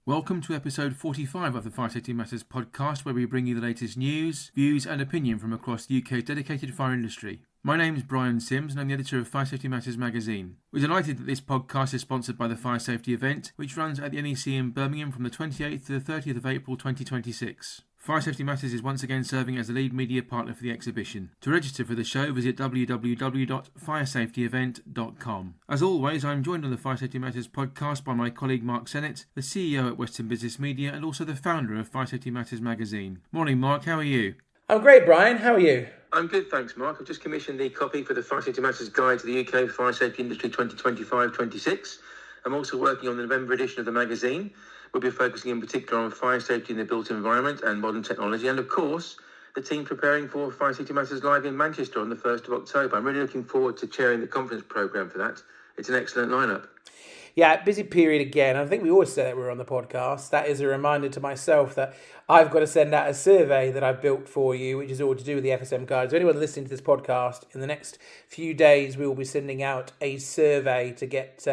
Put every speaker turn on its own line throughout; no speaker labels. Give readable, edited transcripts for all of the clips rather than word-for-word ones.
Welcome to episode 45 of the Fire Safety Matters podcast, where we bring you the latest news, views and opinion from across the UK's dedicated fire industry. My name is Brian Sims and I'm the editor of Fire Safety Matters magazine. We're delighted that this podcast is sponsored by the Fire Safety event, which runs at the NEC in Birmingham from the 28th to the 30th of April 2026. Fire Safety Matters is once again serving as the lead media partner for the exhibition. To register for the show, visit www.firesafetyevent.com. As always, I'm joined on the Fire Safety Matters podcast by my colleague Mark Sennett, the CEO at Western Business Media and also the founder of Fire Safety Matters magazine. Morning, Mark. How are you?
I'm great, Brian. How are you?
I'm good, thanks, Mark. I've just commissioned the copy for the Fire Safety Matters Guide to the UK Fire Safety Industry 2025-26. I'm also working on the November edition of the magazine. We'll be focusing in particular on fire safety in the built environment and modern technology, and of course, the team preparing for Fire Safety Matters Live in Manchester on the 1st of October. I'm really looking forward to chairing the conference programme for that. It's an excellent lineup.
Yeah, busy period again. I think we always say that we're on the podcast. That is a reminder to myself that I've got to send out a survey that I've built for you, which is all to do with the FSM Guide. So anyone listening to this podcast, in the next few days, we will be sending out a survey to get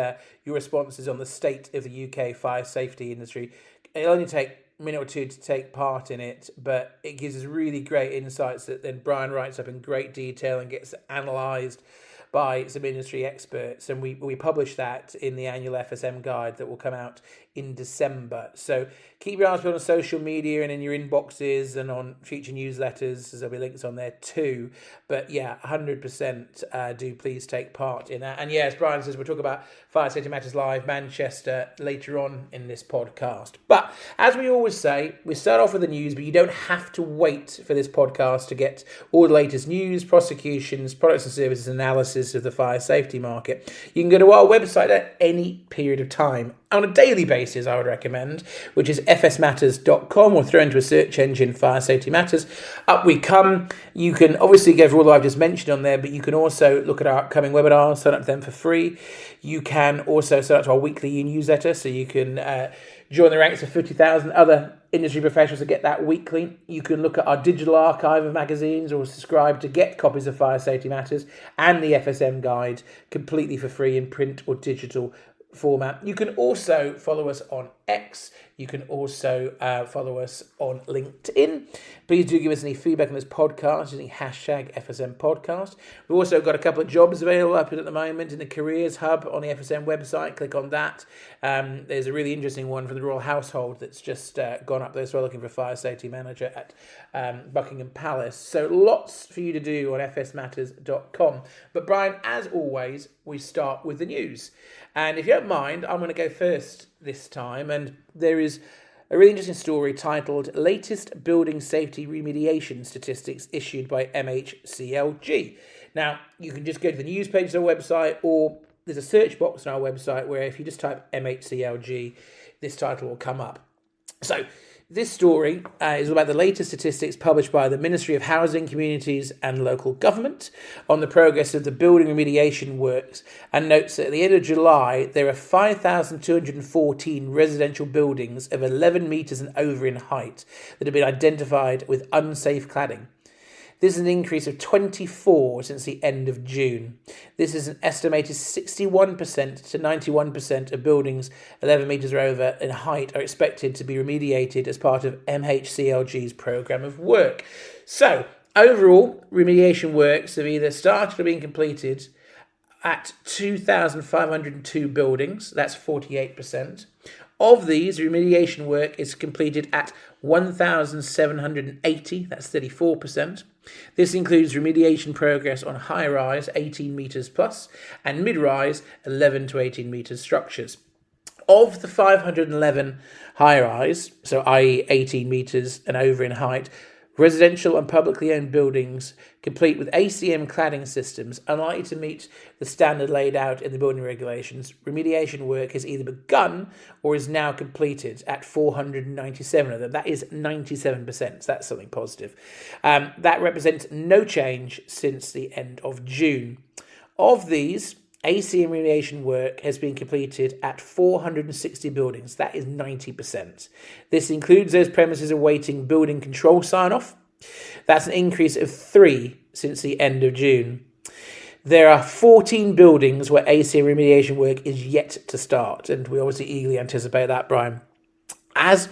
your responses on the state of the UK fire safety industry. It'll only take a minute or two to take part in it, but it gives us really great insights that then Brian writes up in great detail and gets analysed by some industry experts, and we publish that in the annual FSM Guide that will come out in December. So keep your eyes peeled on social media and in your inboxes and on future newsletters, as there'll be links on there too. But yeah, 100% do please take part in that. And yes, Brian says we'll talk about Fire Safety Matters Live Manchester later on in this podcast. But as we always say, we start off with the news, but you don't have to wait for this podcast to get all the latest news, prosecutions, products and services analysis of the fire safety market. You can go to our website at any period of time on a daily basis, I would recommend, which is fsmatters.com, or throw into a search engine Fire Safety Matters. Up we come. You can obviously go for all that I've just mentioned on there, but you can also look at our upcoming webinars, sign up to them for free. You can also sign up to our weekly newsletter, so you can join the ranks of 50,000 other industry professionals to get that weekly. You can look at our digital archive of magazines or subscribe to get copies of Fire Safety Matters and the FSM Guide completely for free in print or digital format. You can also follow us on X. You can also follow us on LinkedIn. Please do give us any feedback on this podcast using hashtag FSM Podcast. We've also got a couple of jobs available up at the moment in the Careers Hub on the FSM website. Click on that. There's a really interesting one for the Royal Household that's just gone up there as well, looking for a fire safety manager at Buckingham Palace. So lots for you to do on fsmatters.com. But Brian, as always, we start with the news. And if you don't mind, I'm going to go first this time. And there is a really interesting story titled Latest Building Safety Remediation Statistics Issued by MHCLG. Now, you can just go to the news page of our website, or there's a search box on our website where if you just type MHCLG, this title will come up. So this story is about the latest statistics published by the Ministry of Housing, Communities and Local Government on the progress of the building remediation works, and notes that at the end of July, there are 5,214 residential buildings of 11 metres and over in height that have been identified with unsafe cladding. This is an increase of 24 since the end of June. This is an estimated 61% to 91% of buildings 11 metres or over in height are expected to be remediated as part of MHCLG's programme of work. So, overall, remediation works have either started or been completed at 2,502 buildings, that's 48%. Of these, remediation work is completed at 1,780, that's 34%. This includes remediation progress on high-rise 18 metres plus and mid-rise 11 to 18 metres structures. Of the 511 high-rise, so i.e. 18 metres and over in height, residential and publicly owned buildings complete with ACM cladding systems unlikely to meet the standard laid out in the building regulations, remediation work has either begun or is now completed at 497 of them. That is 97%. So that's something positive. That represents no change since the end of June. Of these, ACM remediation work has been completed at 460 buildings. That is 90%. This includes those premises awaiting building control sign-off. That's an increase of 3 since the end of June. There are 14 buildings where ACM remediation work is yet to start, and we obviously eagerly anticipate that, Brian. As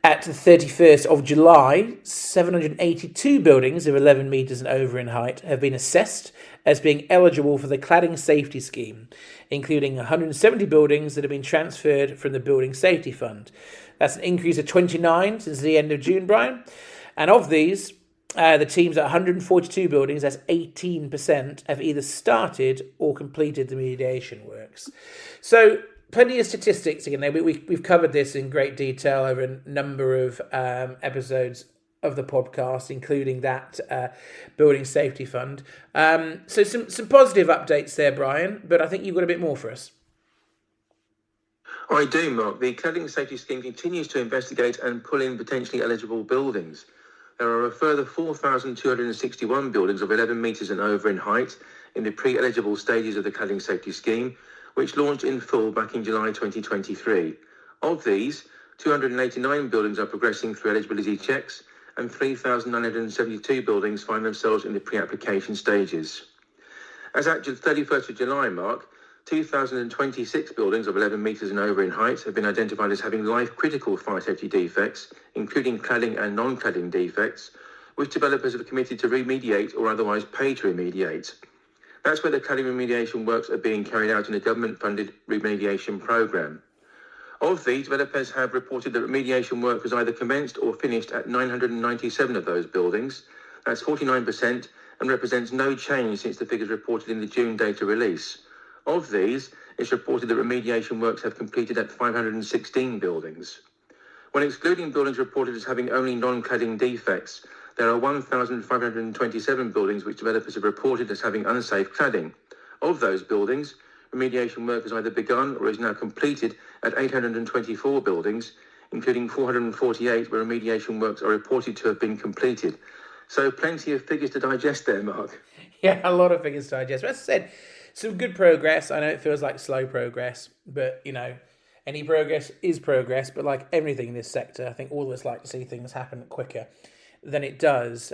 at the 31st of July, 782 buildings of 11 metres and over in height have been assessed as being eligible for the cladding safety scheme, including 170 buildings that have been transferred from the Building Safety Fund. That's an increase of 29 since the end of June, Brian. And of these, the teams at 142 buildings, that's 18%, have either started or completed the remediation works. So plenty of statistics again. We've covered this in great detail over a number of episodes of the podcast, including that Building Safety Fund. So some positive updates there, Brian, but I think you've got a bit more for us.
I do, Mark. The cladding safety scheme continues to investigate and pull in potentially eligible buildings. There are a further 4,261 buildings of 11 metres and over in height in the pre-eligible stages of the cladding safety scheme, which launched in full back in July 2023. Of these, 289 buildings are progressing through eligibility checks and 3,972 buildings find themselves in the pre-application stages. As at 31st of July, Mark, 2,026 buildings of 11 metres and over in height have been identified as having life-critical fire safety defects, including cladding and non-cladding defects, which developers have committed to remediate or otherwise pay to remediate. That's where the cladding remediation works are being carried out in a government-funded remediation programme. Of these, developers have reported that remediation work has either commenced or finished at 997 of those buildings. That's 49% and represents no change since the figures reported in the June data release. Of these, it's reported that remediation works have completed at 516 buildings. When excluding buildings reported as having only non-cladding defects, there are 1,527 buildings which developers have reported as having unsafe cladding. Of those buildings, remediation work has either begun or is now completed at 824 buildings, including 448 where remediation works are reported to have been completed. So plenty of figures to digest there, Mark.
Yeah, a lot of figures to digest. But as I said, some good progress. I know it feels like slow progress, but, any progress is progress. But like everything in this sector, I think all of us like to see things happen quicker than it does.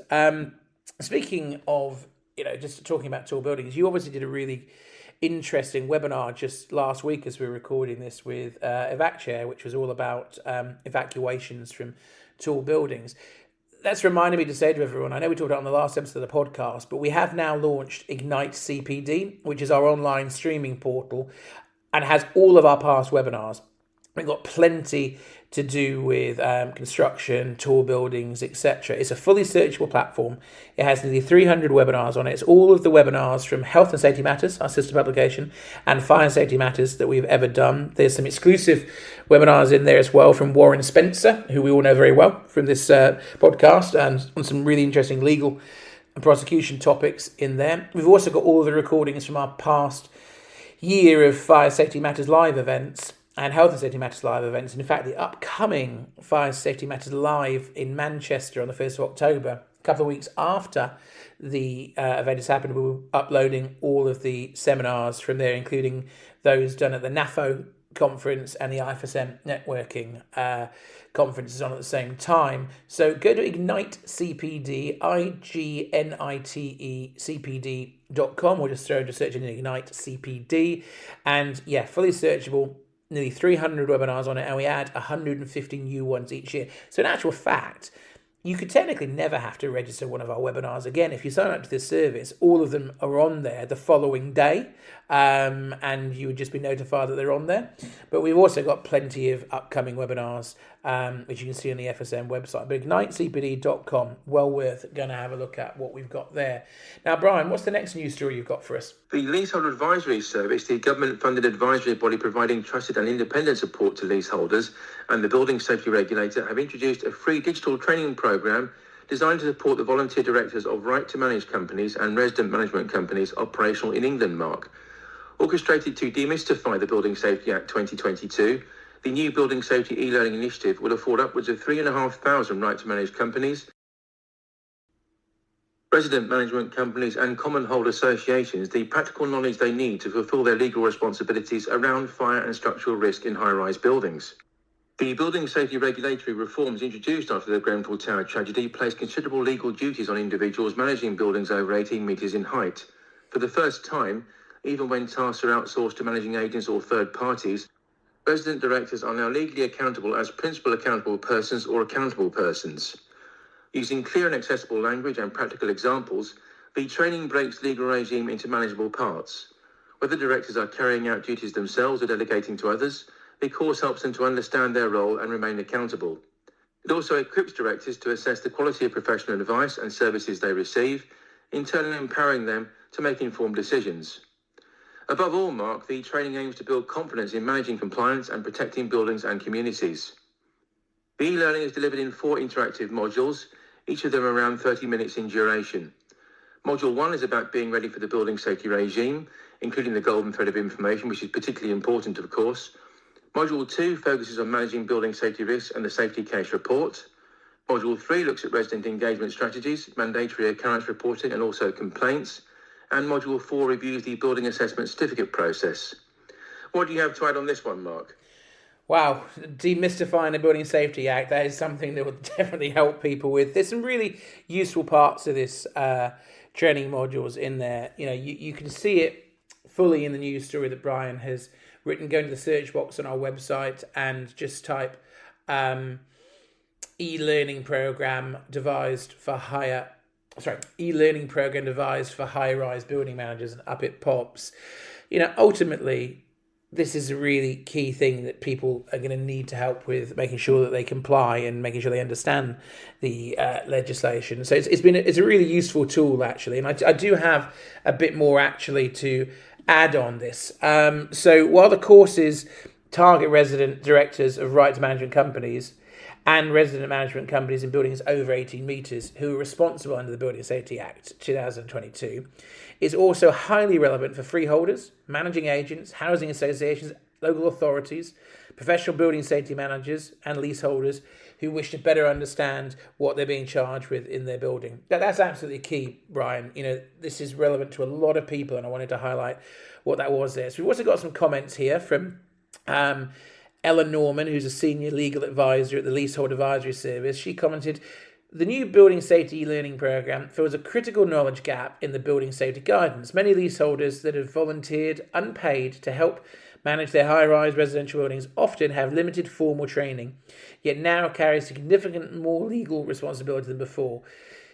Speaking of, just talking about tall buildings, you obviously did a really interesting webinar just last week as we were recording this with EvacChair, which was all about evacuations from tall buildings. That's reminded me to say to everyone, I know we talked about it on the last episode of the podcast, but we have now launched Ignite CPD, which is our online streaming portal and has all of our past webinars. We've got plenty to do with construction, tall buildings, etc. It's a fully searchable platform. It has nearly 300 webinars on it. It's all of the webinars from Health and Safety Matters, our sister publication, and Fire and Safety Matters that we've ever done. There's some exclusive webinars in there as well from Warren Spencer, who we all know very well from this podcast, and on some really interesting legal and prosecution topics in there. We've also got all of the recordings from our past year of Fire Safety Matters live events and Health and Safety Matters live events. And in fact, the upcoming Fire Safety Matters live in Manchester on the 1st of October, a couple of weeks after the event has happened, we'll be uploading all of the seminars from there, including those done at the NAFO conference and the IFSM networking conferences on at the same time. So go to Ignite CPD, IGNITE CPD.com, or just throw into search engine Ignite CPD. And yeah, fully searchable. Nearly 300 webinars on it, and we add 150 new ones each year. So in actual fact, you could technically never have to register one of our webinars again. If you sign up to this service, all of them are on there the following day, and you would just be notified that they're on there. But we've also got plenty of upcoming webinars, which you can see on the FSM website. But ignitecpd.com, well worth going to have a look at what we've got there. Now, Brian, what's the next news story you've got for us?
The Leaseholder Advisory Service, the government-funded advisory body providing trusted and independent support to leaseholders, and the Building Safety Regulator have introduced a free digital training programme designed to support the volunteer directors of right-to-manage companies and resident management companies operational in England, Mark. Orchestrated to demystify the Building Safety Act 2022, the new Building Safety e-learning initiative will afford upwards of 3,500 right-to-manage companies, resident management companies and common hold associations the practical knowledge they need to fulfil their legal responsibilities around fire and structural risk in high-rise buildings. The building safety regulatory reforms introduced after the Grenfell Tower tragedy placed considerable legal duties on individuals managing buildings over 18 metres in height. For the first time, even when tasks are outsourced to managing agents or third parties, Resident directors are now legally accountable as principal accountable persons or accountable persons. Using clear and accessible language and practical examples, the training breaks legal regime into manageable parts. Whether directors are carrying out duties themselves or delegating to others, the course helps them to understand their role and remain accountable. It also equips directors to assess the quality of professional advice and services they receive, in turn empowering them to make informed decisions. Above all, Mark, the training aims to build confidence in managing compliance and protecting buildings and communities. The e-learning is delivered in 4 interactive modules, each of them around 30 minutes in duration. Module 1 is about being ready for the building safety regime, including the golden thread of information, which is particularly important, of course. Module 2 focuses on managing building safety risks and the safety case report. Module 3 looks at resident engagement strategies, mandatory occurrence reporting and also complaints. And Module 4 reviews the building assessment certificate process. What do you have to add on this one, Mark?
Wow, demystifying the Building Safety Act, that is something that will definitely help people with. There's some really useful parts of this training modules in there. You know, you can see it fully in the news story that Brian has written. Go into the search box on our website and just type e-learning program devised for high-rise building managers, and up it pops. You know, ultimately, this is a really key thing that people are going to need to help with, making sure that they comply and making sure they understand the legislation. So it's a really useful tool, actually. And I do have a bit more actually to add on this. So while the courses target resident directors of rights management companies and resident management companies in buildings over 18 metres who are responsible under the Building Safety Act 2022, is also highly relevant for freeholders, managing agents, housing associations, local authorities, professional building safety managers and leaseholders who wish to better understand what they're being charged with in their building. That's absolutely key, Brian. You know, this is relevant to a lot of people, and I wanted to highlight what that was there. So we've also got some comments here from Ella Norman, who's a senior legal advisor at the Leasehold Advisory Service. She commented, "The new building safety e-learning program fills a critical knowledge gap in the building safety guidance. Many leaseholders that have volunteered unpaid to help manage their high-rise residential buildings often have limited formal training, yet now carry significant more legal responsibility than before.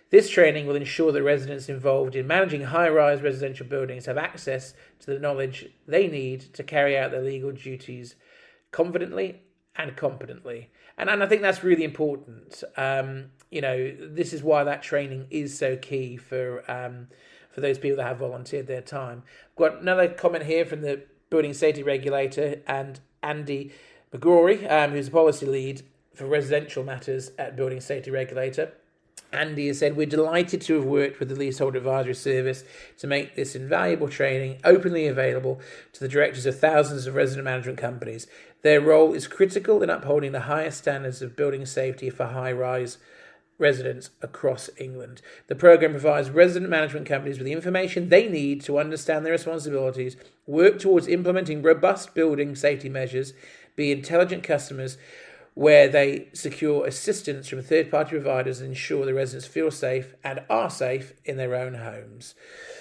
This training will ensure that residents involved in managing high-rise residential buildings have access to the knowledge they need to carry out their legal duties confidently and competently." And I think that's really important. You know, this is why that training is so key for those people that have volunteered their time. I've got another comment here from the Building Safety Regulator and Andy McGrory, who's the policy lead for residential matters at Building Safety Regulator. Andy has said, "We're delighted to have worked with the Leasehold Advisory Service to make this invaluable training openly available to the directors of thousands of resident management companies. Their role is critical in upholding the highest standards of building safety for high-rise residents across England. The programme provides resident management companies with the information they need to understand their responsibilities, work towards implementing robust building safety measures, be intelligent customers where they secure assistance from third-party providers and ensure the residents feel safe and are safe in their own homes."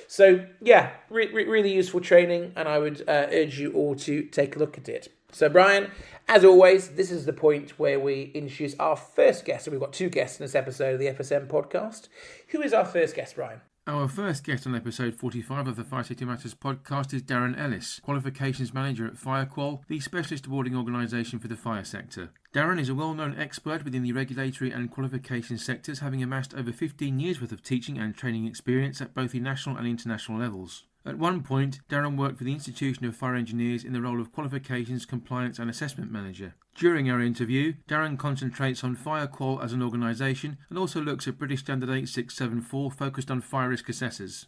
So, yeah, really useful training, and I would urge you all to take a look at it. So, Brian, as always, this is the point where we introduce our first guest. So we've got 2 guests in this episode of the FSM podcast. Who is our first guest, Brian?
Our first guest on episode 45 of the Fire Safety Matters podcast is Darren Ellis, Qualifications Manager at FireQual, the specialist awarding organisation for the fire sector. Darren is a well-known expert within the regulatory and qualification sectors, having amassed over 15 years' worth of teaching and training experience at both the national and international levels. At one point, Darren worked for the Institution of Fire Engineers in the role of Qualifications, Compliance and Assessment Manager. During our interview, Darren concentrates on FireQual as an organisation and also looks at British Standard 8674 focused on fire risk assessors.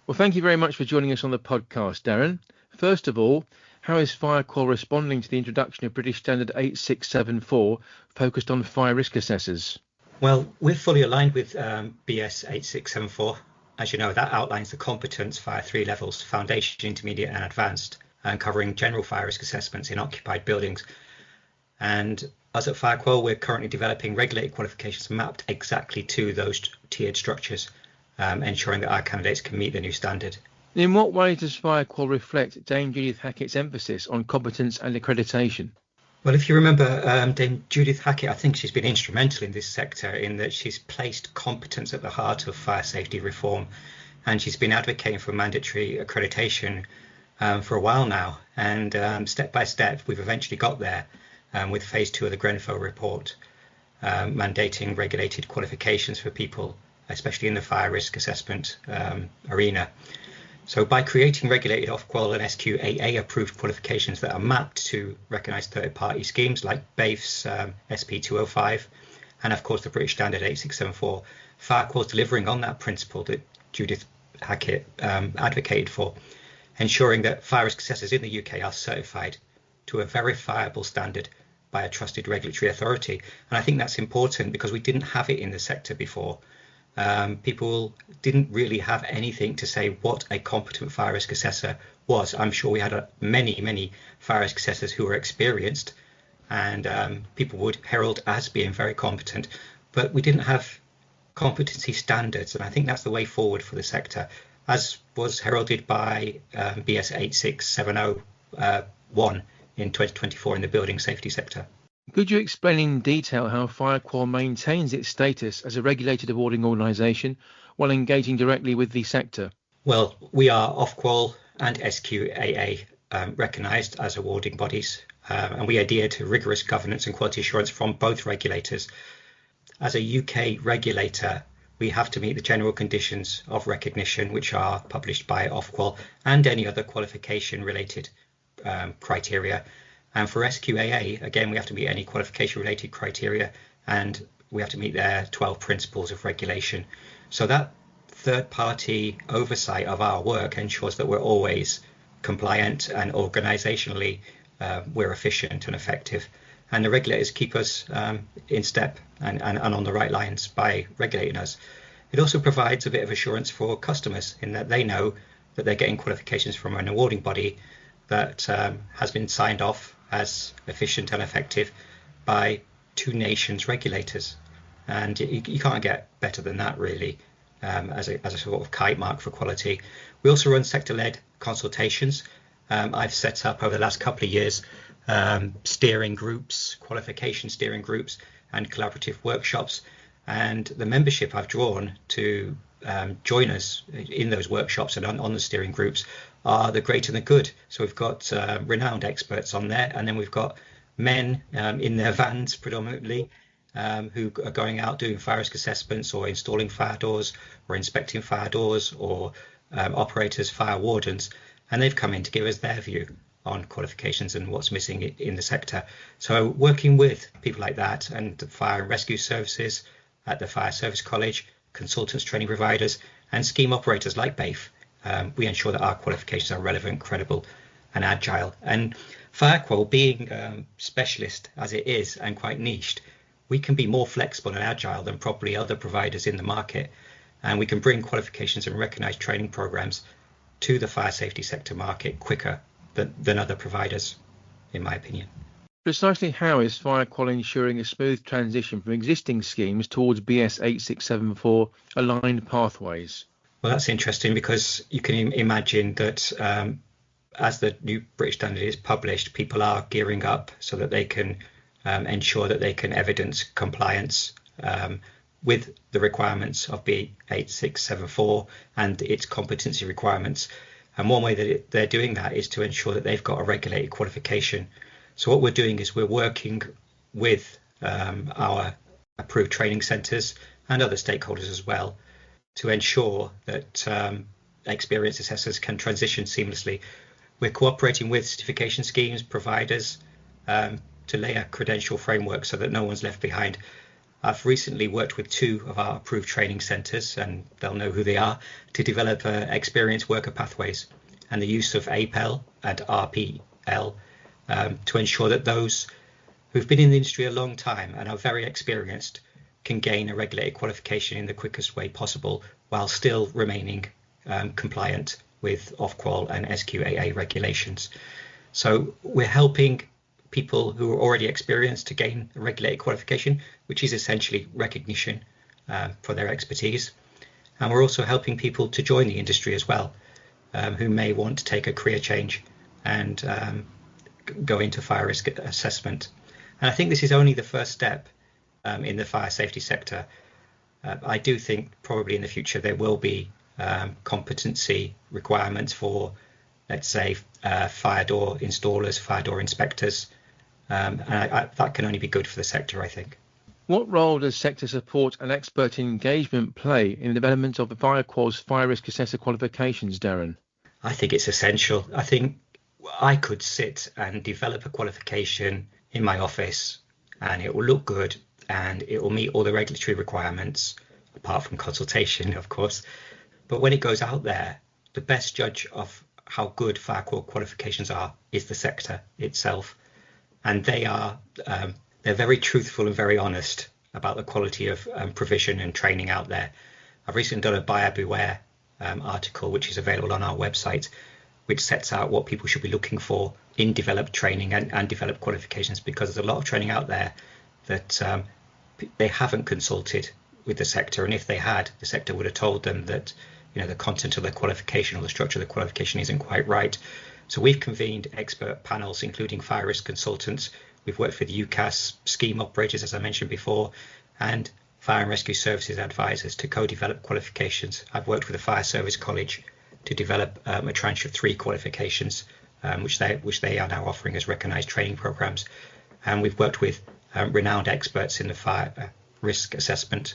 Well, thank you very much for joining us on the podcast, Darren. First of all, how is FireQual responding to the introduction of British Standard 8674 focused on fire risk assessors?
Well, we're fully aligned with BS 8674. As you know, that outlines the competence via 3 levels: foundation, intermediate and advanced. and covering general fire risk assessments in occupied buildings. And us at FireQual, we're currently developing regulated qualifications mapped exactly to those tiered structures, ensuring that our candidates can meet the new standard.
In what way does FireQual reflect Dame Judith Hackett's emphasis on competence and accreditation?
Well, if you remember, Dame Judith Hackett, I think she's been instrumental in this sector in that she's placed competence at the heart of fire safety reform, and she's been advocating for mandatory accreditation for a while now. And step by step, we've eventually got there with phase 2 of the Grenfell report, mandating regulated qualifications for people, especially in the fire risk assessment arena. So by creating regulated Ofqual and SQAA approved qualifications that are mapped to recognised third-party schemes like BAFE's SP205 and of course the British Standard 8674, FireQual is delivering on that principle that Judith Hackett advocated for, ensuring that fire risk assessors in the UK are certified to a verifiable standard by a trusted regulatory authority. And I think that's important because we didn't have it in the sector before. People didn't really have anything to say what a competent fire risk assessor was. I'm sure we had many fire risk assessors who were experienced and people would herald as being very competent, but we didn't have competency standards. And I think that's the way forward for the sector, as was heralded by BS 86701 in 2024 in the building safety sector.
Could you explain in detail how FireQual maintains its status as a regulated awarding organisation while engaging directly with the sector?
Well, we are Ofqual and SQAA recognised as awarding bodies, and we adhere to rigorous governance and quality assurance from both regulators. As a UK regulator, we have to meet the general conditions of recognition, which are published by Ofqual and any other qualification related criteria. And for SQAA, again, we have to meet any qualification related criteria and we have to meet their 12 principles of regulation. So that third party oversight of our work ensures that we're always compliant and organisationally we're efficient and effective. And the regulators keep us in step and on the right lines by regulating us. It also provides a bit of assurance for customers in that they know that they're getting qualifications from an awarding body that has been signed off as efficient and effective by two nations regulators. And you can't get better than that, really, as a sort of kite mark for quality. We also run sector-led consultations. I've set up over the last couple of years steering groups, qualification steering groups and collaborative workshops. And the membership I've drawn to join us in those workshops and on the steering groups are the great and the good. So we've got renowned experts on there, and then we've got men in their vans predominantly who are going out doing fire risk assessments or installing fire doors or inspecting fire doors, or operators, fire wardens, and they've come in to give us their view on qualifications and what's missing in the sector. So working with people like that and the fire and rescue services at the Fire Service College, consultants, training providers and scheme operators like BAFE, we ensure that our qualifications are relevant, credible and agile. And FireQual, being specialist as it is and quite niched, we can be more flexible and agile than probably other providers in the market, and we can bring qualifications and recognised training programs to the fire safety sector market quicker than other providers, in my opinion.
Precisely how is FireQual ensuring a smooth transition from existing schemes towards BS 8674 aligned pathways?
Well, that's interesting because you can imagine that as the new British standard is published, people are gearing up so that they can ensure that they can evidence compliance with the requirements of B 8674 and its competency requirements. And one way that they're doing that is to ensure that they've got a regulated qualification. So what we're doing is we're working with our approved training centres and other stakeholders as well to ensure that experienced assessors can transition seamlessly. We're cooperating with certification schemes, providers, to lay a credential framework so that no one's left behind. I've recently worked with two of our approved training centres, and they'll know who they are, to develop experienced worker pathways and the use of APEL and RPL to ensure that those who've been in the industry a long time and are very experienced can gain a regulated qualification in the quickest way possible while still remaining compliant with Ofqual and SQAA regulations. So we're helping people who are already experienced to gain a regulated qualification, which is essentially recognition for their expertise. And we're also helping people to join the industry as well, who may want to take a career change and go into fire risk assessment. And I think this is only the first step in the fire safety sector. I do think probably in the future there will be competency requirements for, let's say, fire door installers, fire door inspectors, and that can only be good for the sector, I think.
What role does sector support and expert engagement play in the development of the FireQual's fire risk assessor qualifications, Darren?
I think it's essential. I think I could sit and develop a qualification in my office and it will look good and it will meet all the regulatory requirements, apart from consultation, of course. But when it goes out there, the best judge of how good FireQual qualifications are is the sector itself. And they're very truthful and very honest about the quality of provision and training out there. I've recently done a buyer beware article, which is available on our website, which sets out what people should be looking for in developed training and developed qualifications, because there's a lot of training out there that they haven't consulted with the sector. And if they had, the sector would have told them that the content of the qualification or the structure of the qualification isn't quite right. So we've convened expert panels, including fire risk consultants. We've worked with UCAS scheme operators, as I mentioned before, and fire and rescue services advisors to co-develop qualifications. I've worked with the Fire Service College to develop a tranche of 3 qualifications, which they are now offering as recognised training programmes. And we've worked with renowned experts in the fire risk assessment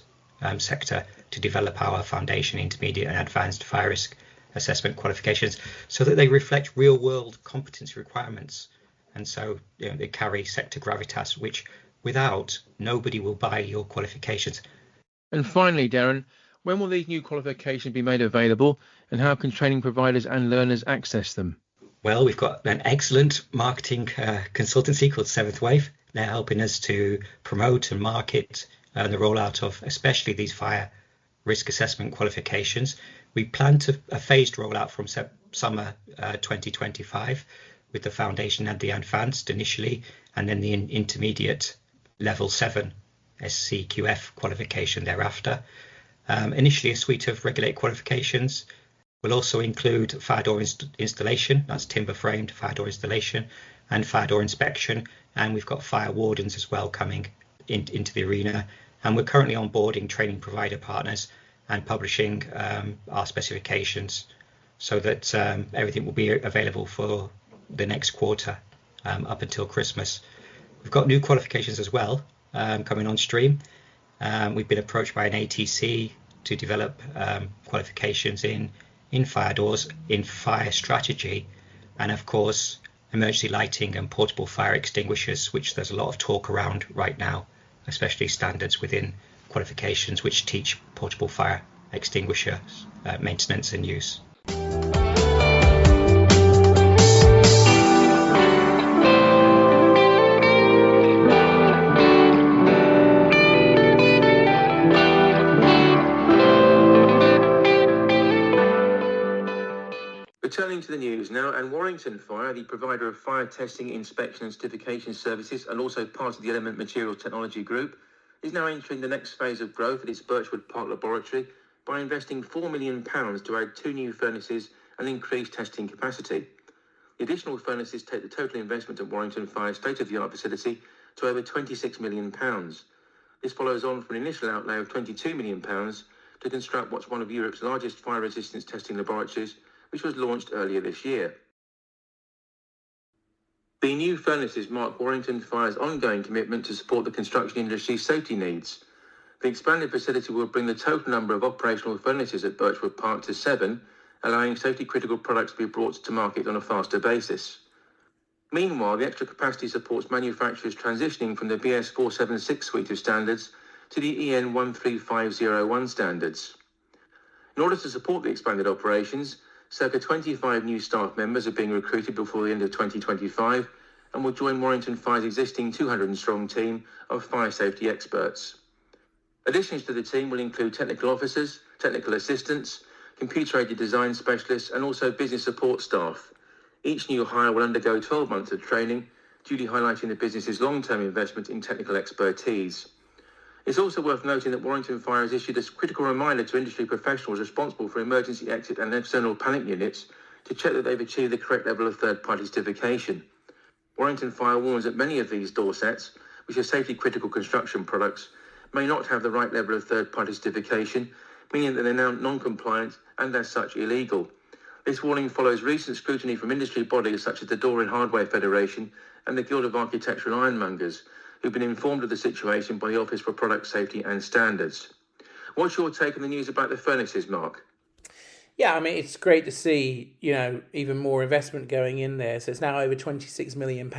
sector to develop our foundation, intermediate and advanced fire risk assessment qualifications so that they reflect real world competency requirements. And so they carry sector gravitas, which without, nobody will buy your qualifications.
And finally, Darren, when will these new qualifications be made available and how can training providers and learners access them?
Well, we've got an excellent marketing consultancy called Seventh Wave. They're helping us to promote and market the rollout of especially these fire risk assessment qualifications. We plan to a phased rollout from summer 2025 with the foundation and the advanced initially, and then the intermediate level 7 SCQF qualification thereafter. Initially a suite of regulated qualifications will also include fire door installation, that's timber framed fire door installation, and fire door inspection, and we've got fire wardens as well coming into the arena. And we're currently onboarding training provider partners and publishing our specifications so that everything will be available for the next quarter up until Christmas. We've got new qualifications as well coming on stream. We've been approached by an ATC to develop qualifications in fire doors, in fire strategy, and of course emergency lighting and portable fire extinguishers, which there's a lot of talk around right now, especially standards within qualifications which teach portable fire extinguishers maintenance and use.
Returning to the news now, and Warrington Fire, the provider of fire testing, inspection and certification services and also part of the Element Material Technology Group, is now entering the next phase of growth at its Birchwood Park laboratory by investing £4 million to add 2 new furnaces and increase testing capacity. The additional furnaces take the total investment at Warrington Fire's state-of-the-art facility to over £26 million. This follows on from an initial outlay of £22 million to construct what's one of Europe's largest fire resistance testing laboratories, which was launched earlier this year. The new furnaces mark Warrington Fire's ongoing commitment to support the construction industry's safety needs. The expanded facility will bring the total number of operational furnaces at Birchwood Park to 7, allowing safety-critical products to be brought to market on a faster basis. Meanwhile, the extra capacity supports manufacturers transitioning from the BS 476 suite of standards to the EN 13501 standards. In order to support the expanded operations, circa 25 new staff members are being recruited before the end of 2025 and will join Warrington Fire's existing 200-strong team of fire safety experts. Additions to the team will include technical officers, technical assistants, computer-aided design specialists, and also business support staff. Each new hire will undergo 12 months of training, duly highlighting the business's long-term investment in technical expertise. It's also worth noting that Warrington Fire has issued a critical reminder to industry professionals responsible for emergency exit and external panic units to check that they've achieved the correct level of third-party certification. Warrington Fire warns that many of these door sets, which are safety-critical construction products, may not have the right level of third-party certification, meaning that they're now non-compliant and as such illegal. This warning follows recent scrutiny from industry bodies such as the Door and Hardware Federation and the Guild of Architectural Ironmongers, who've been informed of the situation by the Office for Product Safety and Standards. What's your take on the news about the furnaces, Mark?
Yeah, I mean, it's great to see, even more investment going in there. So it's now over £26 million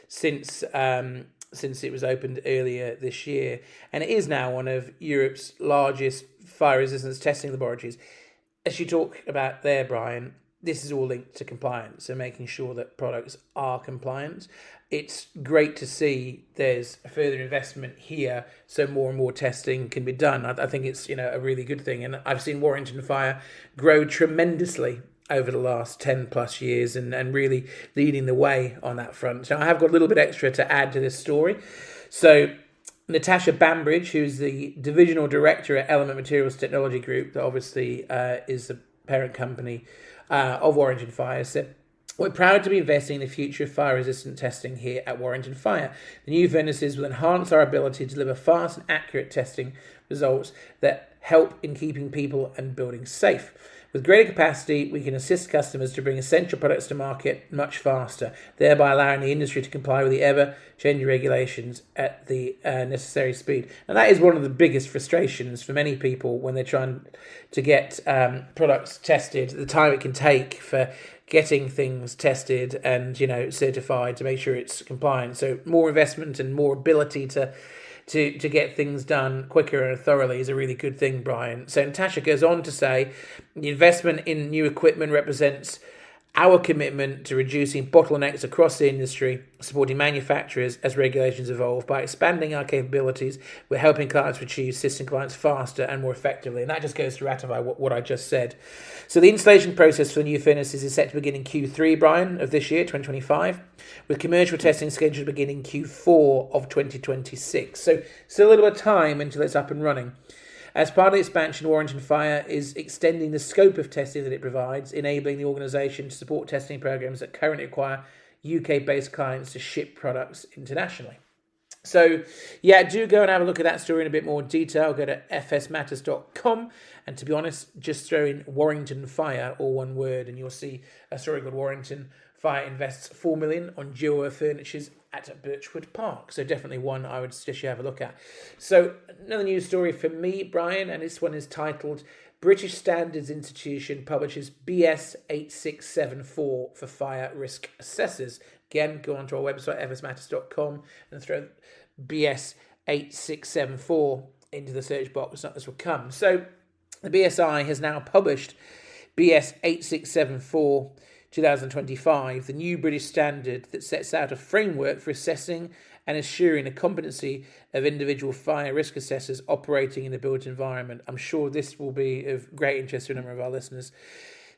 since it was opened earlier this year. And it is now one of Europe's largest fire resistance testing laboratories. As you talk about there, Brian, this is all linked to compliance, so making sure that products are compliant. It's great to see there's a further investment here, so more and more testing can be done. I think it's a really good thing, and I've seen Warrington Fire grow tremendously over the last 10 plus years and really leading the way on that front. So I have got a little bit extra to add to this story. So Natasha Bambridge, who's the Divisional Director at Element Materials Technology Group, that obviously is the parent company of Warrington Fire, said, "We're proud to be investing in the future of fire-resistant testing here at Warrington Fire. The new furnaces will enhance our ability to deliver fast and accurate testing results that help in keeping people and buildings safe. With greater capacity, we can assist customers to bring essential products to market much faster, thereby allowing the industry to comply with the ever-changing regulations at the necessary speed." And that is one of the biggest frustrations for many people when they're trying to get products tested, the time it can take for getting things tested and certified to make sure it's compliant. So more investment and more ability to get things done quicker and thoroughly is a really good thing, Brian. So Natasha goes on to say, the investment in new equipment represents our commitment to reducing bottlenecks across the industry, supporting manufacturers as regulations evolve. By expanding our capabilities, we're helping clients achieve system compliance faster and more effectively. And that just goes to ratify what I just said. So the installation process for the new furnaces is set to begin in Q3, Brian, of this year, 2025, with commercial testing scheduled to begin in Q4 of 2026. So still a little bit of time until it's up and running. As part of the expansion, Warrington Fire is extending the scope of testing that it provides, enabling the organisation to support testing programs that currently require UK-based clients to ship products internationally. So, yeah, do go and have a look at that story in a bit more detail. Go to fsmatters.com, and to be honest, just throw in Warrington Fire, all one word, and you'll see a story called Warrington Fire invests $4 million on dual furnitures at Birchwood Park. So definitely one I would suggest you have a look at. So another news story for me, Brian, and this one is titled British Standards Institution publishes BS 8674 for fire risk assessors. Again, go onto our website, fsmatters.com, and throw BS 8674 into the search box. This will come. So the BSI has now published BS 8674 2025, the new British standard that sets out a framework for assessing and assuring the competency of individual fire risk assessors operating in the built environment. I'm sure this will be of great interest to a number of our listeners.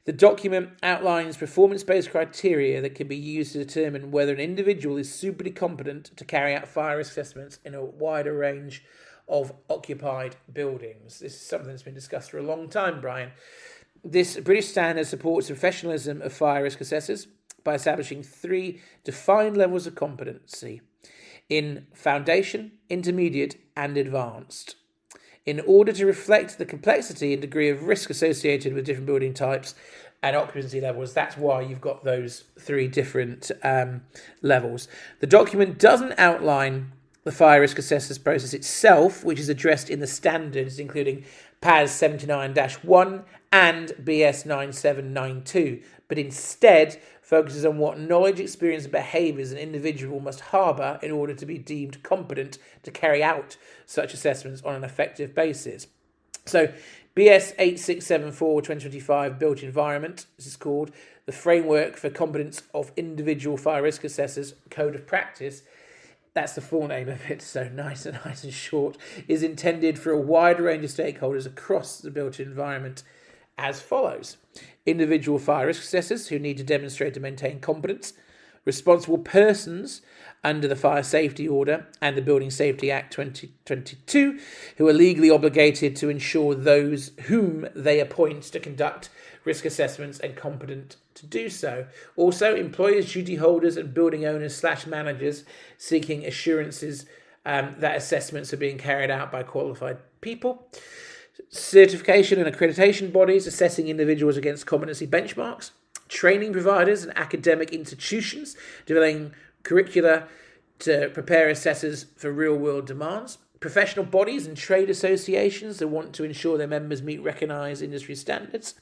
The document outlines performance-based criteria that can be used to determine whether an individual is suitably competent to carry out fire risk assessments in a wider range of occupied buildings. This is something that's been discussed for a long time, Brian. This British standard supports the professionalism of fire risk assessors by establishing 3 defined levels of competency in foundation, intermediate, and advanced. In order to reflect the complexity and degree of risk associated with different building types and occupancy levels, that's why you've got those 3 different levels. The document doesn't outline the fire risk assessors process itself, which is addressed in the standards, including PAS 79-1 and BS 9792, but instead focuses on what knowledge, experience, and behaviours an individual must harbour in order to be deemed competent to carry out such assessments on an effective basis. So BS 8674 2025 Built Environment, this is called the Framework for Competence of Individual Fire Risk Assessors Code of Practice. That's the full name of it, so nice and short, is intended for a wide range of stakeholders across the built environment as follows. Individual fire risk assessors who need to demonstrate and maintain competence, responsible persons under the Fire Safety Order and the Building Safety Act 2022 who are legally obligated to ensure those whom they appoint to conduct risk assessments and competent to do so. Also, employers, duty holders and building owners / managers seeking assurances that assessments are being carried out by qualified people. Certification and accreditation bodies assessing individuals against competency benchmarks. Training providers and academic institutions developing curricula to prepare assessors for real-world demands. Professional bodies and trade associations that want to ensure their members meet recognised industry standards.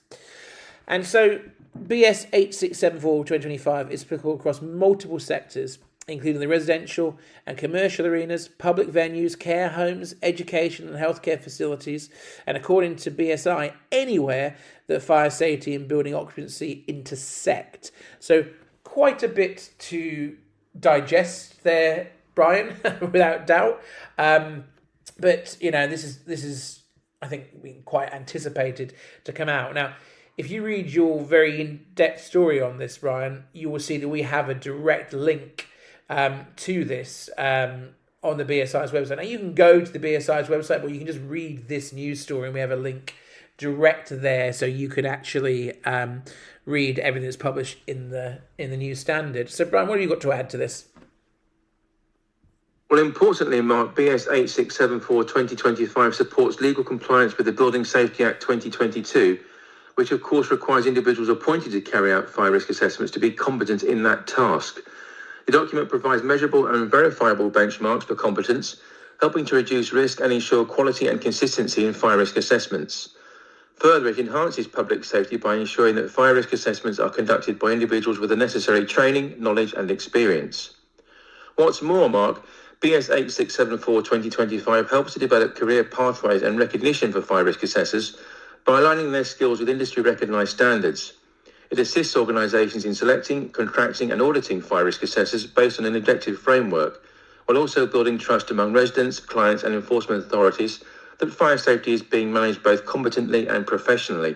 And so BS 8674/2025 is applicable across multiple sectors, including the residential and commercial arenas, public venues, care homes, education and healthcare facilities, and according to BSI, anywhere that fire safety and building occupancy intersect. So quite a bit to digest there, Brian, without doubt. But this is I think been quite anticipated to come out. Now, if you read your very in-depth story on this, Brian, you will see that we have a direct link to this on the BSI's website. Now, you can go to the BSI's website, but you can just read this news story, and we have a link direct there, so you can actually read everything that's published in the News Standard. So, Brian, what have you got to add to this?
Well, importantly, Mark, BS 8674/2025 supports legal compliance with the Building Safety Act 2022, which of course requires individuals appointed to carry out fire risk assessments to be competent in that task. The document provides measurable and verifiable benchmarks for competence, helping to reduce risk and ensure quality and consistency in fire risk assessments. Further, it enhances public safety by ensuring that fire risk assessments are conducted by individuals with the necessary training, knowledge and experience. What's more, Mark, BS 8674/2025 helps to develop career pathways and recognition for fire risk assessors by aligning their skills with industry recognised standards. It assists organisations in selecting, contracting and auditing fire risk assessors based on an objective framework, while also building trust among residents, clients and enforcement authorities that fire safety is being managed both competently and professionally.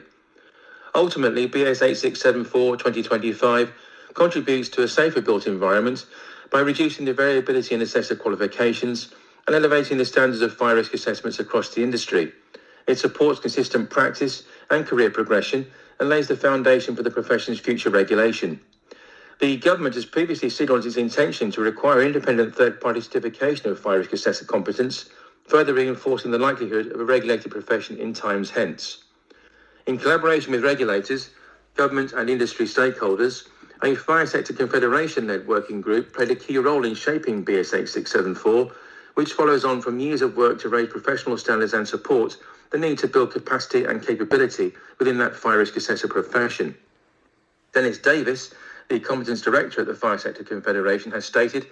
Ultimately, BS 8674/2025 contributes to a safer built environment by reducing the variability in assessor qualifications and elevating the standards of fire risk assessments across the industry. It supports consistent practice and career progression and lays the foundation for the profession's future regulation. The government has previously signalled its intention to require independent third-party certification of fire risk assessor competence, further reinforcing the likelihood of a regulated profession in times hence. In collaboration with regulators, government and industry stakeholders, a Fire Sector Confederation-led working group played a key role in shaping BS 8674, which follows on from years of work to raise professional standards and support the need to build capacity and capability within that fire risk assessor profession. Dennis Davis, the Competence Director at the Fire Sector Confederation, has stated,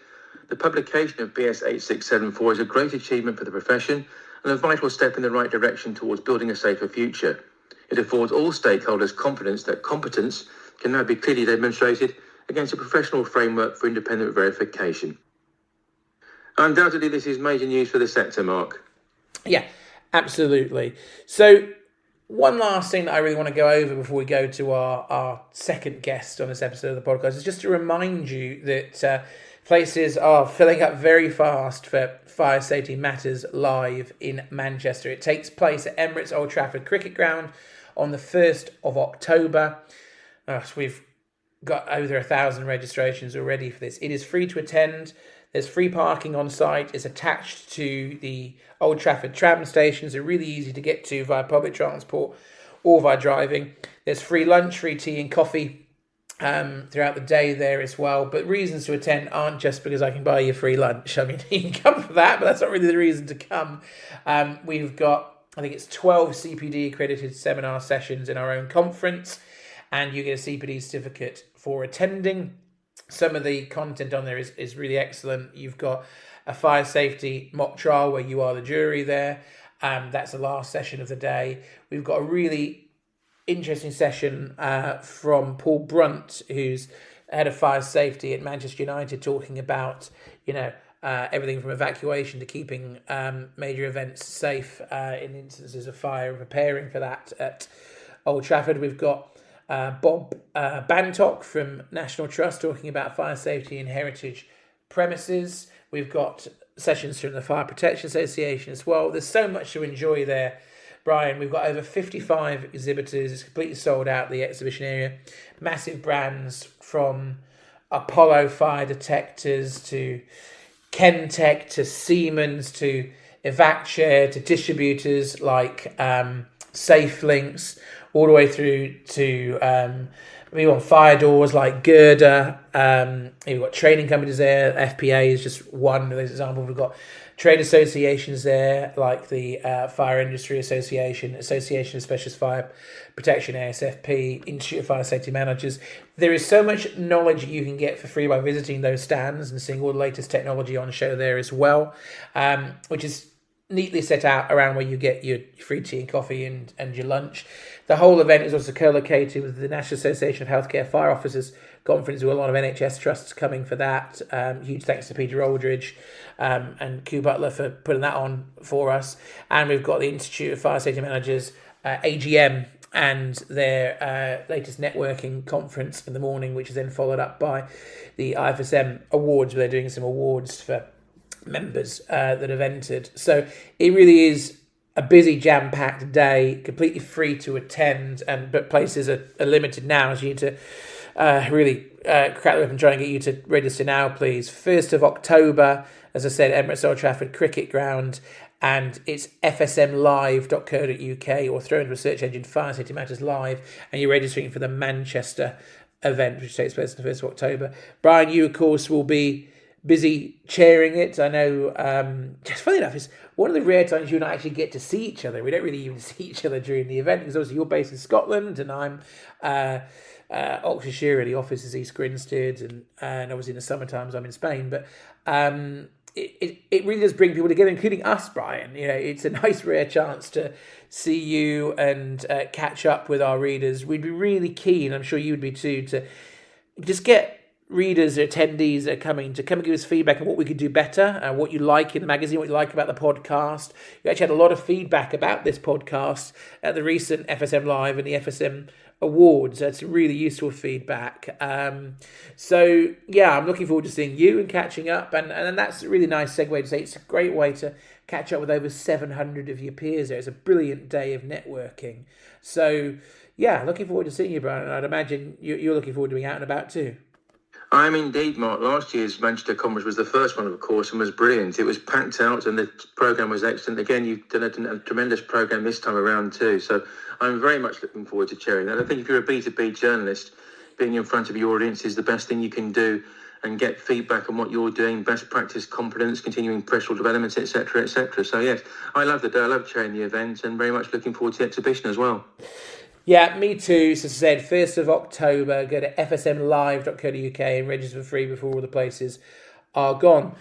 "The publication of BS 8674 is a great achievement for the profession and a vital step in the right direction towards building a safer future. It affords all stakeholders confidence that competence can now be clearly demonstrated against a professional framework for independent verification." Undoubtedly, this is major news for the sector, Mark.
Yeah, absolutely. So one last thing that I really want to go over before we go to our second guest on this episode of the podcast is just to remind you that places are filling up very fast for Fire Safety Matters Live in Manchester. It takes place at Emirates Old Trafford Cricket Ground on the 1st of October. So we've got over 1,000 registrations already for this. It is free to attend. There's free parking on site. It's attached to the Old Trafford tram stations. They're really easy to get to via public transport or via driving. There's free lunch, free tea and coffee throughout the day there as well. But reasons to attend aren't just because I can buy you free lunch. I mean, you can come for that, but that's not really the reason to come. We've got, I think it's 12 CPD accredited seminar sessions in our own conference, and you get a CPD certificate for attending. Some of the content on there is really excellent. You've got a fire safety mock trial where you are the jury there. That's the last session of the day. We've got a really interesting session from Paul Brunt, who's head of fire safety at Manchester United, talking about, everything from evacuation to keeping major events safe in instances of fire and preparing for that at Old Trafford. We've got Bob Bantock from National Trust talking about fire safety and heritage premises. We've got sessions from the Fire Protection Association as well. There's so much to enjoy there, Brian. We've got over 55 exhibitors. It's completely sold out, the exhibition area. Massive brands from Apollo fire detectors to Kentech to Siemens to EvacShare to distributors like SafeLinks, all the way through to we want fire doors like Girder. We've got trading companies there. FPA is just one of those examples. We've got trade associations there like the Fire Industry Association, Association of Specialist Fire Protection, ASFP, Institute of Fire Safety Managers. There is so much knowledge you can get for free by visiting those stands and seeing all the latest technology on show there as well, which is neatly set out around where you get your free tea and coffee and your lunch. The whole event is also co-located with the National Association of Healthcare Fire Officers Conference, with a lot of NHS trusts coming for that. Huge thanks to Peter Aldridge and Q Butler for putting that on for us. And we've got the Institute of Fire Safety Managers, AGM, and their latest networking conference in the morning, which is then followed up by the IFSM Awards, where they're doing some awards for members that have entered. So it really is a busy, jam-packed day, completely free to attend, but places are limited now, as you need to really crack them up and try and get you to register now, please. 1st of October, as I said, Emirates Old Trafford Cricket Ground, and it's fsmlive.co.uk, or throw into a search engine Fire Safety Matters Live, and you're registering for the Manchester event, which takes place on the 1st of October. Brian, you, of course, will be busy chairing it. I know, just funny enough, it's one of the rare times you and I actually get to see each other. We don't really even see each other during the event, because obviously you're based in Scotland and I'm Oxfordshire, the office is East Grinstead, and obviously in the summer times I'm in Spain. But it really does bring people together, including us, Brian. You know, it's a nice rare chance to see you and catch up with our readers. We'd be really keen, I'm sure you would be too, to just get readers or attendees that are coming to come and give us feedback on what we could do better, and what you like in the magazine, what you like about the podcast. We actually had a lot of feedback about this podcast at the recent FSM Live and the FSM Awards. That's really useful feedback. So yeah, I'm looking forward to seeing you and catching up, and that's a really nice segue to say it's a great way to catch up with over 700 of your peers there. It's a brilliant day of networking. So yeah, looking forward to seeing you, Brian. I'd imagine you're looking forward to being out and about too.
I am indeed, Mark. Last year's Manchester Conference was the first one, of course, and was brilliant. It was packed out and the programme was excellent. Again, you've done a tremendous programme this time around too. So I'm very much looking forward to chairing that. I think if you're a B2B journalist, being in front of your audience is the best thing you can do, and get feedback on what you're doing, best practice, competence, continuing professional development, etc., etc. So yes, I love the day. I love chairing the event, and very much looking forward to the exhibition as well.
Yeah, me too. So as I said, 1st of October, go to fsmlive.co.uk and register for free before all the places are gone.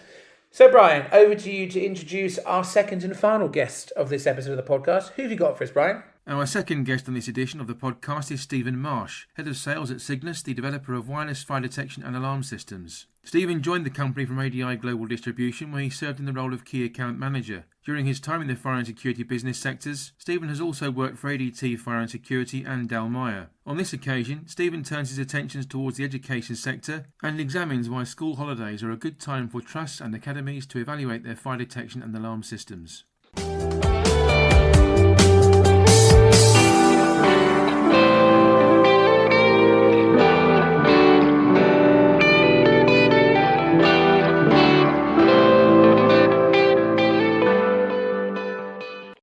So Brian, over to you to introduce our second and final guest of this episode of the podcast. Who have you got for us, Brian?
Our second guest on this edition of the podcast is Stephen Marsh, Head of Sales at Cygnus, the developer of wireless fire detection and alarm systems. Stephen joined the company from ADI Global Distribution, where he served in the role of Key Account Manager. During his time in the fire and security business sectors, Stephen has also worked for ADT Fire and Security and Dalmire. On this occasion, Stephen turns his attentions towards the education sector and examines why school holidays are a good time for trusts and academies to evaluate their fire detection and alarm systems.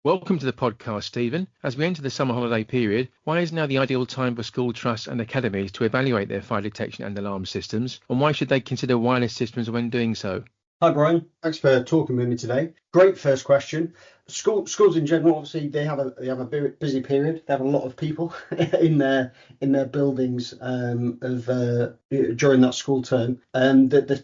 Welcome to the podcast, Stephen. As we enter the summer holiday period, why is now the ideal time for school trusts and academies to evaluate their fire detection and alarm systems, and why should they consider wireless systems when doing so?
Hi Brian, thanks for talking with me today. Great first question. Schools in general, obviously, they have a busy period. They have a lot of people in their buildings during that school term.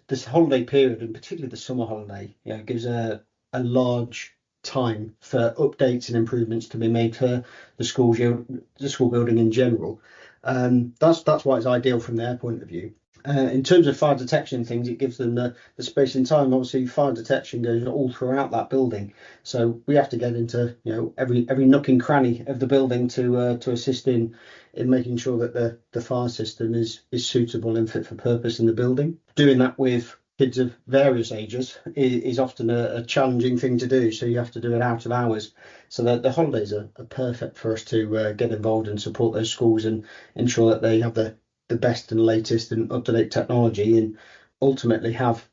This holiday period, and particularly the summer holiday, gives a large time for updates and improvements to be made to the school building in general. That's why it's ideal from their point of view. In terms of fire detection things, it gives them the space and time. Obviously, fire detection goes all throughout that building, so we have to get into every nook and cranny of the building to assist in making sure that the fire system is suitable and fit for purpose in the building. Doing that with kids of various ages is often a challenging thing to do, so you have to do it out of hours. So the holidays are perfect for us to get involved and support those schools and ensure that they have the best and latest and up-to-date technology, and ultimately have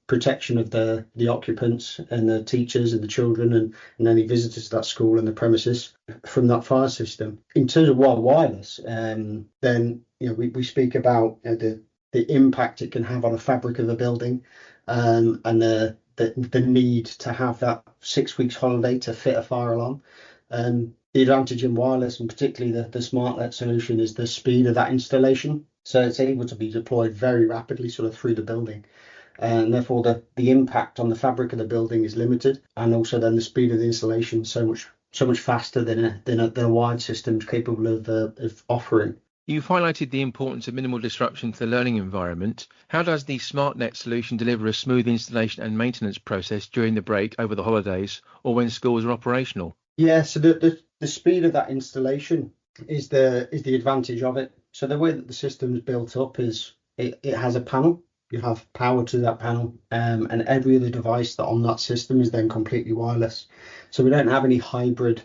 protection of the occupants and the teachers and the children and any visitors to that school and the premises from that fire system. In terms of wireless, then we speak about the impact it can have on the fabric of the building, and the need to have that 6 weeks holiday to fit a fire alarm. The advantage in wireless, and particularly the SmartNet solution, is the speed of that installation. So it's able to be deployed very rapidly sort of through the building. And therefore the impact on the fabric of the building is limited. And also then the speed of the installation so much faster than a wired system capable of offering.
You've highlighted the importance of minimal disruption to the learning environment. How does the SmartNet solution deliver a smooth installation and maintenance process during the break, over the holidays, or when schools are operational?
Yeah, so the speed of that installation is the advantage of it. So the way that the system is built up is it has a panel. You have power to that panel, and every other device that on that system is then completely wireless. So we don't have any hybrid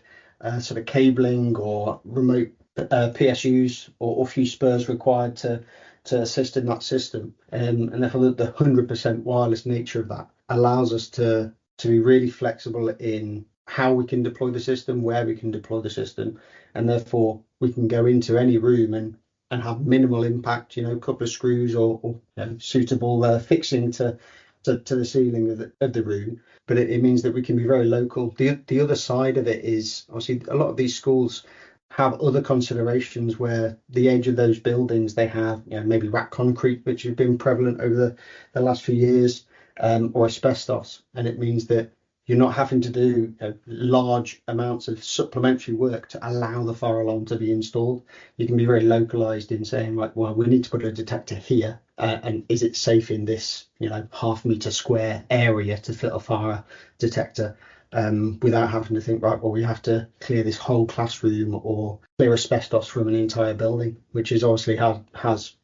sort of cabling or remote PSUs or few spurs required to assist in that system. And therefore the 100% wireless nature of that allows us to be really flexible in how we can deploy the system, where we can deploy the system, and therefore we can go into any room and have minimal impact, a couple of screws or suitable fixing to the ceiling of the room. But it means that we can be very local. The other side of it is obviously a lot of these schools have other considerations where the age of those buildings, they have maybe rack concrete, which has been prevalent over the last few years, or asbestos, and it means that you're not having to do large amounts of supplementary work to allow the fire alarm to be installed. You can be very localized in saying, like, well, we need to put a detector here, and is it safe in this half-meter square area to fit a fire detector, without having to think, right, well, we have to clear this whole classroom or clear asbestos from an entire building, which is obviously has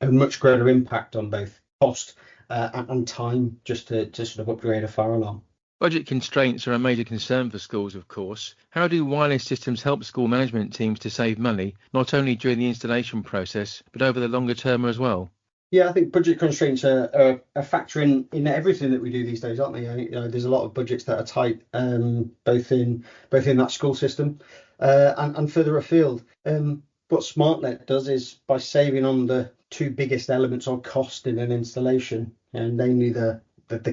a much greater impact on both cost and time just to sort of upgrade a fire alarm.
Budget constraints are a major concern for schools, of course. How do wireless systems help school management teams to save money, not only during the installation process, but over the longer term as well?
Yeah, I think budget constraints are a factor in everything that we do these days, aren't they? There's a lot of budgets that are tight, both in that school system and further afield. What SmartNet does is, by saving on the two biggest elements of cost in an installation, and namely the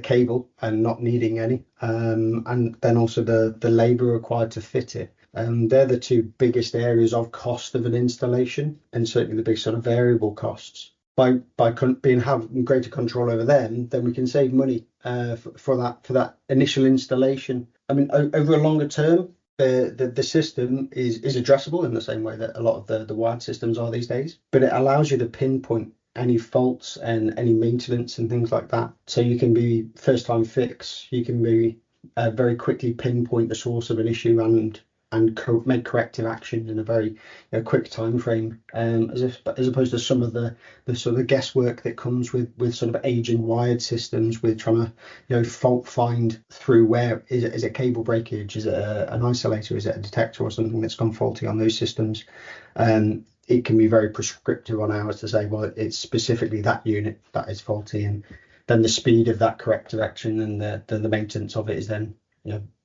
cable and not needing any, and then also the labour required to fit it. They're the two biggest areas of cost of an installation, and certainly the big sort of variable costs. By having greater control over them, then we can save money for that initial installation. I mean, over a longer term, the system is addressable in the same way that a lot of the wired systems are these days, but it allows you to pinpoint any faults and any maintenance and things like that. So you can be first time fix, you can be very quickly pinpoint the source of an issue and make corrective action in a very quick time frame, as opposed to some of the sort of guesswork that comes with sort of aging wired systems, with trying to fault find through where is it cable breakage, is it an isolator, is it a detector or something that's gone faulty on those systems. It can be very prescriptive on ours to say, well, it's specifically that unit that is faulty, and then the speed of that corrective action and the maintenance of it is then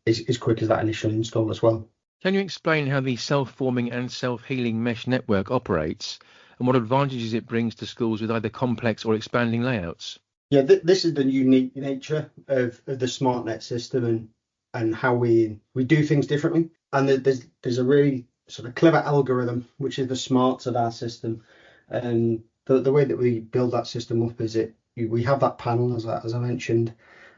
as quick as that initial install as well.
Can you explain how the self-forming and self-healing mesh network operates, and what advantages it brings to schools with either complex or expanding layouts?
Yeah, this is the unique nature of the SmartNet system and how we do things differently. And there's a really sort of clever algorithm, which is the smarts of our system. And the way that we build that system up is we have that panel, as I mentioned,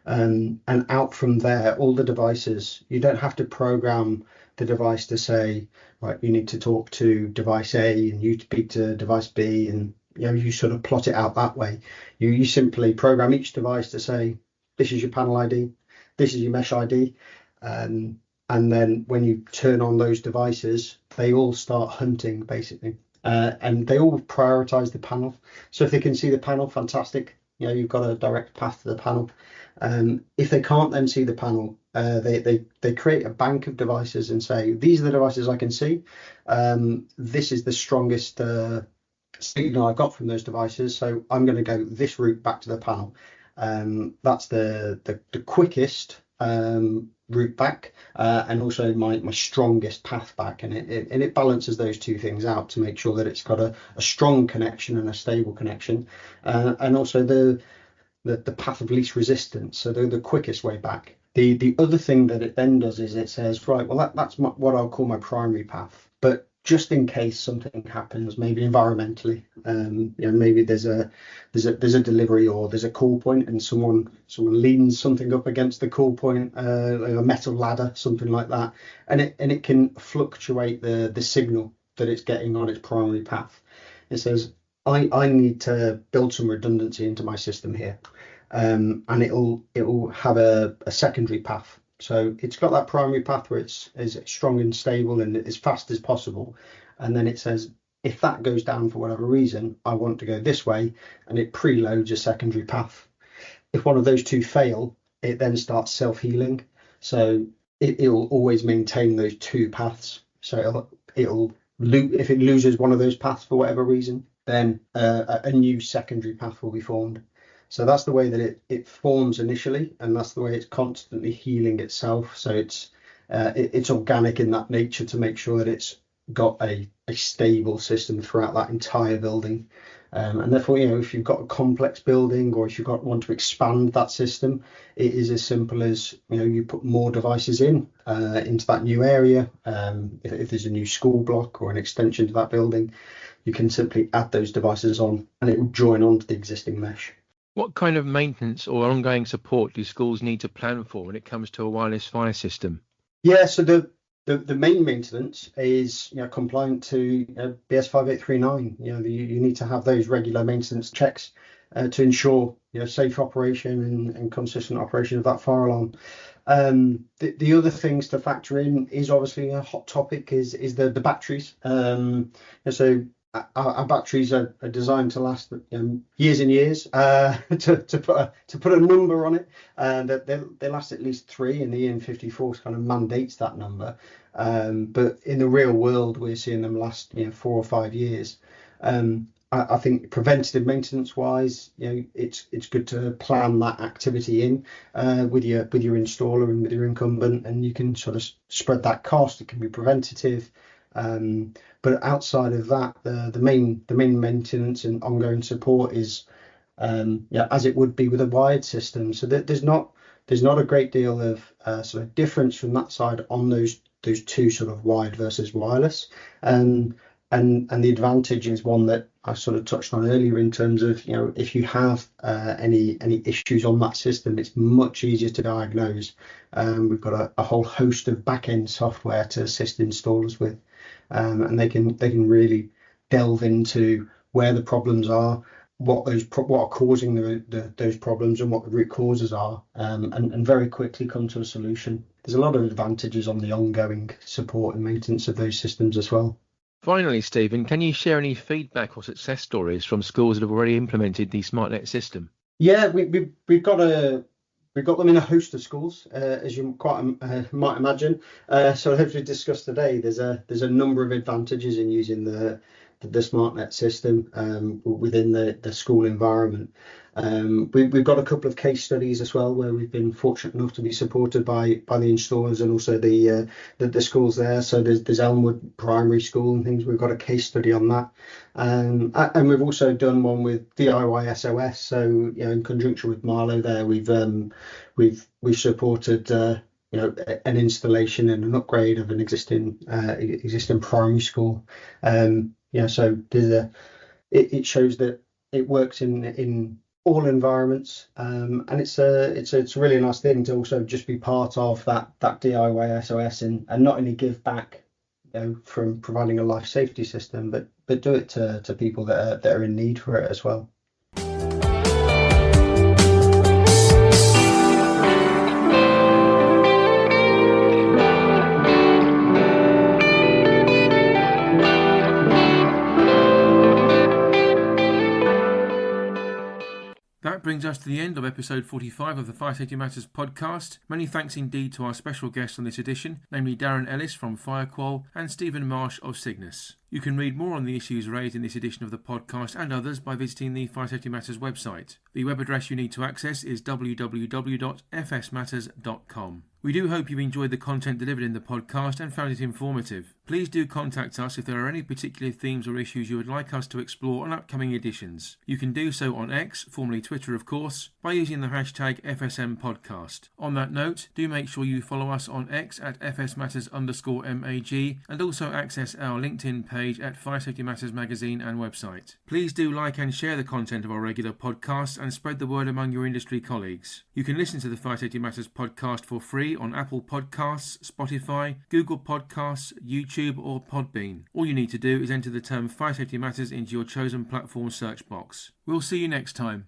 and out from there, all the devices, you don't have to program the device to say, right, you need to talk to device A and you speak to device B, and you sort of plot it out that way. You simply program each device to say, this is your panel ID, this is your mesh ID, and then when you turn on those devices, they all start hunting basically, and they all prioritize the panel. So if they can see the panel, fantastic. You've got a direct path to the panel. If they can't then see the panel, they create a bank of devices and say, these are the devices I can see. This is the strongest signal I've got from those devices, so I'm going to go this route back to the panel. That's the quickest route back, and also my strongest path back, and it balances those two things out to make sure that it's got a strong connection and a stable connection, and also the path of least resistance, so the quickest way back. The other thing that it then does is it says, right, well that's what I'll call my primary path, but just in case something happens, maybe environmentally, maybe there's a delivery or there's a call point and someone leans something up against the call point, like a metal ladder, something like that, and it can fluctuate the signal that it's getting on its primary path. It says, I need to build some redundancy into my system here, and it'll have a secondary path. So it's got that primary path where it's as strong and stable and as fast as possible, and then it says, if that goes down for whatever reason, I want to go this way, and it preloads a secondary path. If one of those two fail, it then starts self-healing, so it'll always maintain those two paths. So it'll if it loses one of those paths for whatever reason, then a new secondary path will be formed. So that's the way that it forms initially, and that's the way it's constantly healing itself. So it's organic in that nature to make sure that it's got a stable system throughout that entire building. And therefore, if you've got a complex building, or if you want to expand that system, it is as simple as you put more devices into that new area. If there's a new school block or an extension to that building, you can simply add those devices on, and it will join onto the existing mesh.
What kind of maintenance or ongoing support do schools need to plan for when it comes to a wireless fire system?
Yeah, so the main maintenance is compliant to BS 5839. You need to have those regular maintenance checks to ensure safe operation and consistent operation of that fire alarm. The other things to factor in is obviously a hot topic is the batteries. So our batteries are designed to last years and years. To put a number on it, that they last at least 3, and the EN54 kind of mandates that number. But in the real world, we're seeing them last 4 or 5 years. I think preventative maintenance wise, it's good to plan that activity in with your installer and with your incumbent, and you can sort of spread that cost. It can be preventative. But outside of that, the main maintenance and ongoing support is as it would be with a wired system. So there's not a great deal of sort of difference from that side on those two sort of wired versus wireless. And the advantage is one that I sort of touched on earlier in terms of if you have any issues on that system, it's much easier to diagnose. We've got a whole host of back-end software to assist installers with. And they can really delve into where the problems are, what are causing those problems, and what the root causes are, and very quickly come to a solution. There's a lot of advantages on the ongoing support and maintenance of those systems as well.
Finally, Stephen, can you share any feedback or success stories from schools that have already implemented the SmartNet system?
Yeah, we've got them in a host of schools, as you might imagine. So hopefully discuss today. There's a number of advantages in using the SmartNet system within the school environment. We've got a couple of case studies as well where we've been fortunate enough to be supported by the installers and also the schools there. So there's Elmwood Primary School and things. We've got a case study on that, and we've also done one with DIY SOS. So in conjunction with Marlow there, we've supported an installation and an upgrade of an existing primary school. So it shows that it works in all environments, and it's a really nice thing to also just be part of that DIY SOS and not only give back from providing a life safety system, but do it to people that are in need for it as well.
That brings us to the end of episode 45 of the Fire Safety Matters podcast. Many thanks indeed to our special guests on this edition, namely Darren Ellis from FireQual and Stephen Marsh of Cygnus. You can read more on the issues raised in this edition of the podcast and others by visiting the Fire Safety Matters website. The web address you need to access is www.fsmatters.com. We do hope you've enjoyed the content delivered in the podcast and found it informative. Please do contact us if there are any particular themes or issues you would like us to explore on upcoming editions. You can do so on X, formerly Twitter of course, by using the hashtag FSM Podcast. On that note, do make sure you follow us on X at FSMatters_MAG and also access our LinkedIn page at Fire Safety Matters magazine and website. Please do like and share the content of our regular podcasts and spread the word among your industry colleagues. You can listen to the Fire Safety Matters podcast for free on Apple Podcasts, Spotify, Google Podcasts, YouTube or Podbean. All you need to do is enter the term Fire Safety Matters into your chosen platform search box. We'll see you next time.